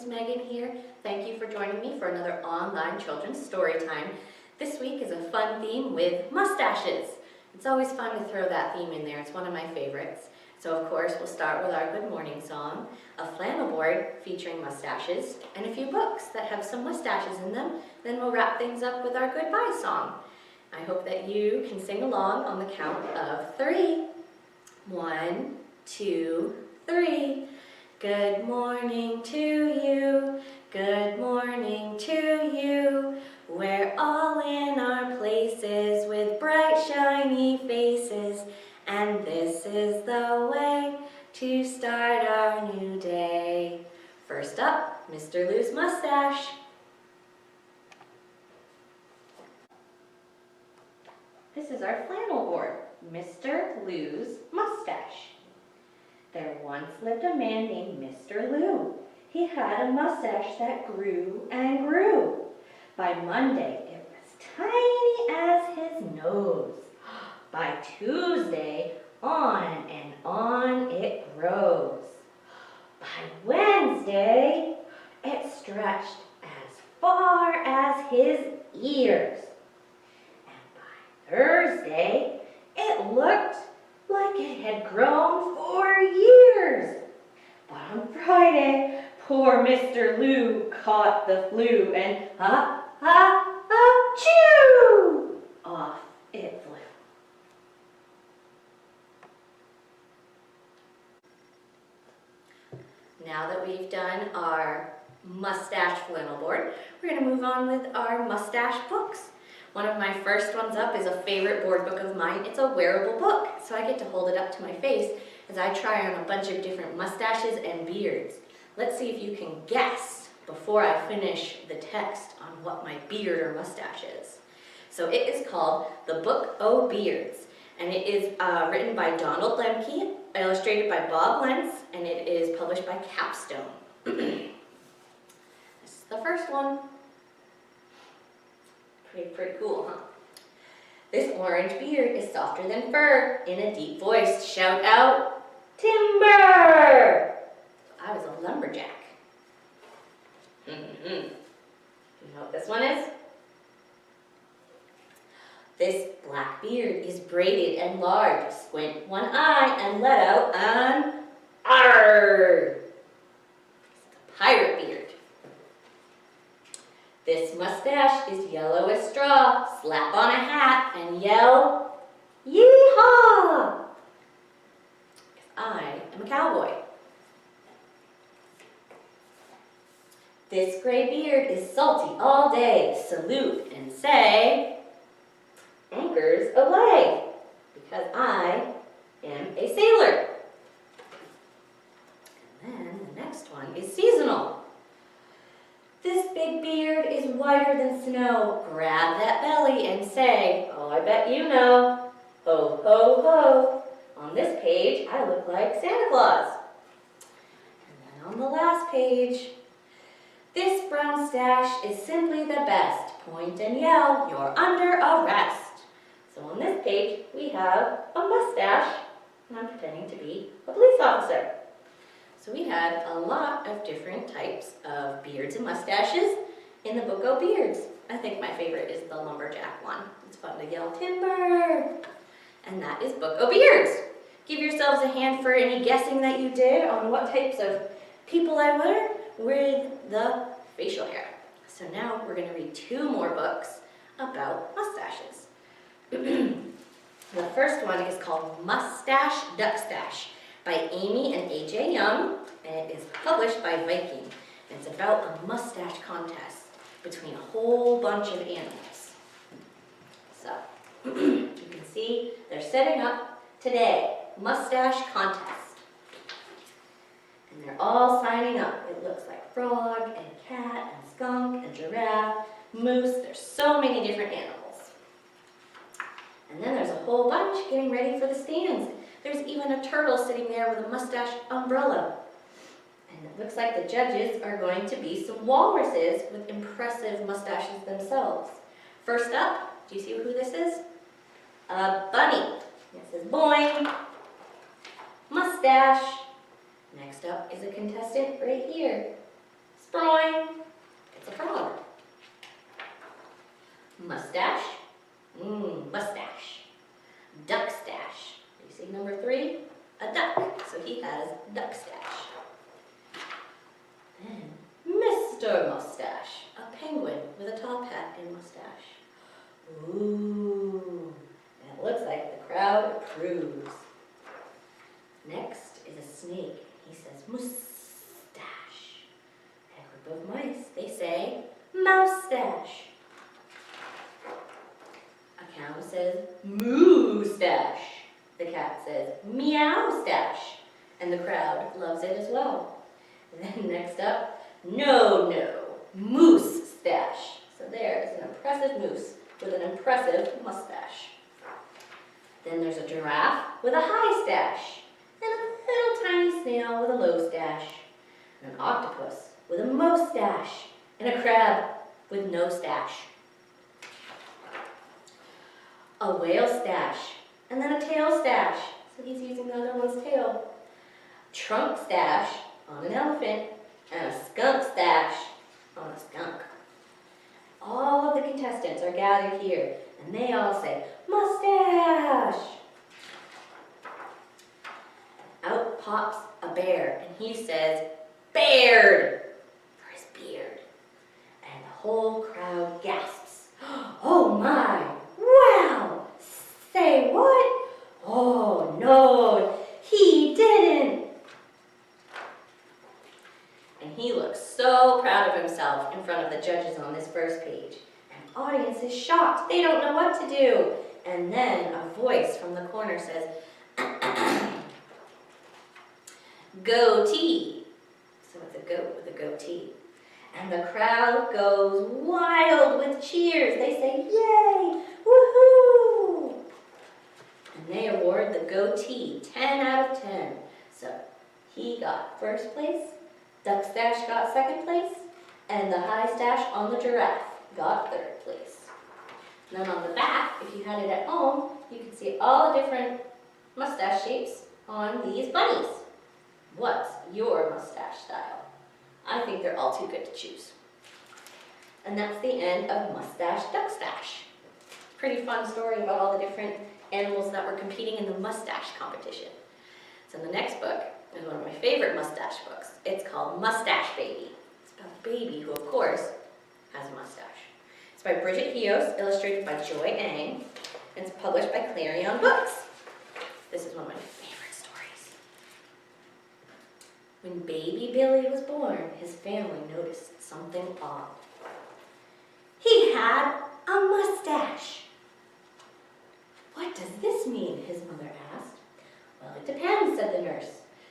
Megan here. Thank you for joining me for another online children's story time. This week is a fun theme with mustaches. It's always fun to throw that theme in there. It's one of my favorites. So of course we'll start with our good morning song, a flannel board featuring mustaches, and a few books that have some mustaches in them. Then we'll wrap things up with our goodbye song. I hope that you can sing along on the count of 3. 1, 2, 3. Good morning to you, good morning to you. We're all in our places with bright shiny faces, and this is the way to start our new day. First up, Mr. Lou's mustache. This is our flannel board, Mr. Lou's mustache. There once lived a man named Mr. Lou. He had a mustache that grew and grew. By Monday, it was tiny as his nose. By Tuesday, on and on it grows. By Wednesday, it stretched as far as his ears. And by Thursday, it looked like it had grown for years. But on Friday, poor Mr. Lou caught the flu and achoo! Off it flew. Now that we've done our mustache flannel board, we're going to move on with our mustache books. One of my first ones up is a favorite board book of mine. It's a wearable book, so I get to hold it up to my face as I try on a bunch of different mustaches and beards. Let's see if you can guess before I finish the text on what my beard or mustache is. So it is called The Book o' Beards, and it is written by Donald Lemke, illustrated by Bob Lentz, and it is published by Capstone. This is the first one. Pretty cool, huh? This orange beard is softer than fur. In a deep voice, shout out, timber! I was a lumberjack. You know what this one is? This black beard is braided and large. Squint one eye and let out an arr. It's the pirate beard. This mustache is yellow as straw. Slap on a hat and yell, yee-haw! I am a cowboy. This gray beard is salty all day. Salute and say, anchors away, because I am a sailor. And then the next one is seasonal. This big beard is whiter than snow. Grab that belly and say, oh, I bet you know. Ho, ho, ho. On this page, I look like Santa Claus. And then on the last page, this brown stache is simply the best. Point and yell, you're under arrest. So on this page, we have a mustache, and I'm pretending to be a police officer. So we had a lot of different types of beards and mustaches in the book o' Beards. I think my favorite is the lumberjack one. It's fun to yell, timber! And that is Book o' Beards. Give yourselves a hand for any guessing that you did on what types of people I were with the facial hair. So now we're going to read 2 more books about mustaches. The first one is called Mustache Duckstache by Amy and A.J. Young, and it is published by Viking. And it's about a mustache contest between a whole bunch of animals. So, you can see they're setting up today, mustache contest. And they're all signing up. It looks like frog and cat and skunk and giraffe, moose. There's so many different animals. And then there's a whole bunch getting ready for the stands. There's even a turtle sitting there with a mustache umbrella. And it looks like the judges are going to be some walruses with impressive mustaches themselves. First up, do you see who this is? A bunny. It says boing, mustache. Next up is a contestant right here. Sprite. Mustache, mustache. Duckstache. You see number 3? A duck. So he has Duckstache. Then Mr. Mustache, a penguin with a top hat and mustache. Ooh, and it looks like the crowd approves. Next is a snake. He says mustache. And a group of mice, they say moustache. A cow says moo-stache. The cat says meow-stache. And the crowd loves it as well. Then next up, no, moose-stache. So there is an impressive moose with an impressive mustache. Then there's a giraffe with a high stache, and a little tiny snail with a low stache, and an octopus with a mustache, and a crab with no stache. A whale stache, and then a tail stache, so he's using the other one's tail. Trunk stache on an elephant, and a skunk stache on a skunk. All of the contestants are gathered here, and they all say, mustache! Out pops a bear, and he says, beard, for his beard. And the whole crowd gasps, oh my, wow, say what? Oh no, he didn't. And he looks so proud of himself in front of the judges on this first page. And the audience is shocked. They don't know what to do. And then a voice from the corner says, goatee. So it's a goat with a goatee. And the crowd goes wild with cheers. They say, yay, woohoo! And they award the goatee 10 out of 10. So he got first place. Duckstache got second place, and the high stache on the giraffe got third place. And then on the back, if you had it at home, you could see all the different mustache shapes on these bunnies. What's your mustache style? I think they're all too good to choose. And that's the end of Mustache Duckstache. Pretty fun story about all the different animals that were competing in the mustache competition. So the next book is one of my favorite mustache books. It's called Mustache Baby. It's about a baby who, of course, has a mustache. It's by Bridget Heos, illustrated by Joy Ang, and it's published by Clarion Books. This is one of my favorite stories. When baby Billy was born, his family noticed something odd. He had a mustache. What does this mean? His mother asked. Well, it depends, said the nurse.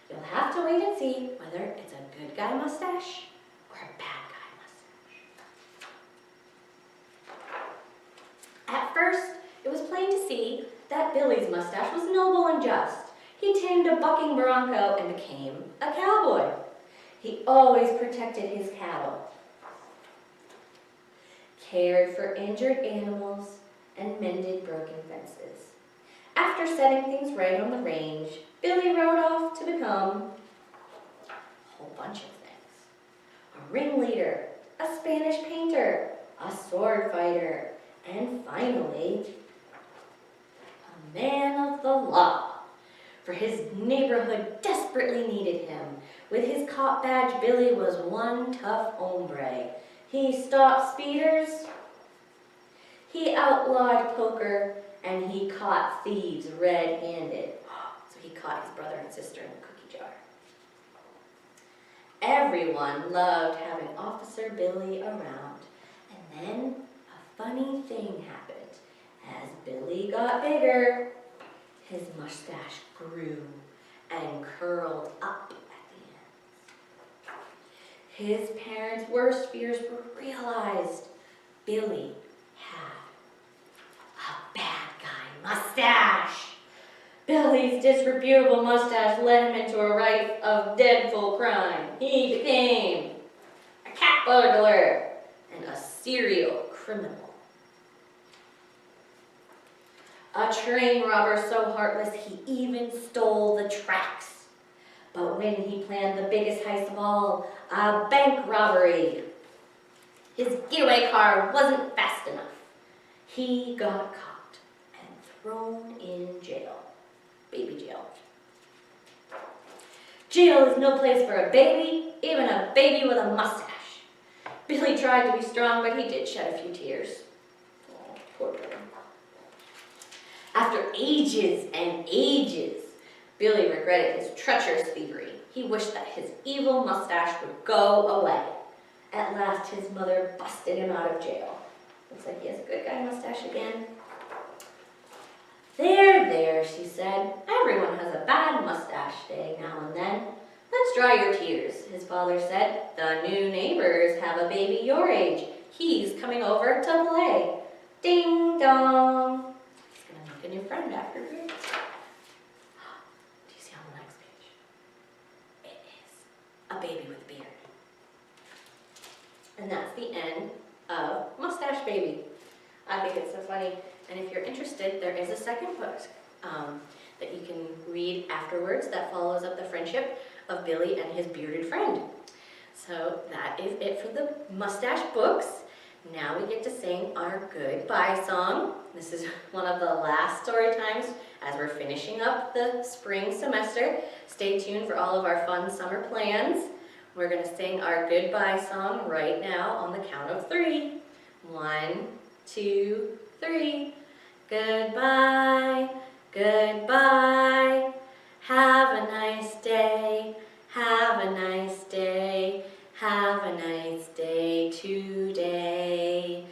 You'll have to wait and see whether it's a good guy mustache or a bad guy mustache. At first, it was plain to see that Billy's mustache was noble and just. He tamed a bucking bronco and became a cowboy. He always protected his cattle, cared for injured animals, and mended broken fences. After setting things right on the range, Billy rode off to become a whole bunch of things. A ringleader, a Spanish painter, a sword fighter, and finally, a man of the law. For his neighborhood desperately needed him. With his cop badge, Billy was one tough hombre. He stopped speeders, he outlawed poker, and he caught thieves red-handed. So he caught his brother and sister in the cookie jar. Everyone loved having Officer Billy around. And then a funny thing happened. As Billy got bigger, his mustache grew and curled up at the ends. His parents' worst fears were realized. Billy had a bad guy mustache. Billy's disreputable mustache led him into a life of dreadful crime. He became a cat burglar and a serial criminal. A train robber so heartless he even stole the tracks. But when he planned the biggest heist of all, a bank robbery, his getaway car wasn't fast enough. he got caught and thrown in jail. Baby jail. Jail is no place for a baby, even a baby with a mustache. Billy tried to be strong, but he did shed a few tears. Oh, poor Billy. After ages and ages, Billy regretted his treacherous thievery. He wished that his evil mustache would go away. At last, his mother busted him out of jail. Looks like he has a good guy mustache again. There, there, she said. Everyone has a bad mustache day now and then. Let's dry your tears, his father said. The new neighbors have a baby your age. He's coming over to play. Ding dong. He's going to make a new friend after grades. Do you see on the next page? It is a baby with a beard. And that's the end of Mustache Baby. I think it's so funny. And if you're interested, there is a second book that you can read afterwards that follows up the friendship of Billy and his bearded friend. So that is it for the Mustache books. Now we get to sing our goodbye song. This is one of the last story times as we're finishing up the spring semester. Stay tuned for all of our fun summer plans. We're going to sing our goodbye song right now on the count of 3. 1, 2, 3. Goodbye, goodbye. Have a nice day. Have a nice day. Have a nice day today.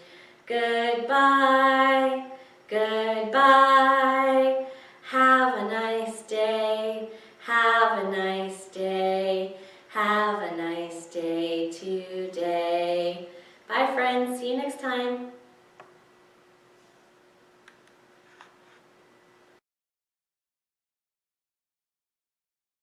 Goodbye, goodbye. Have a nice day. Have a nice day. Have a nice day today. Bye, friends. See you next time.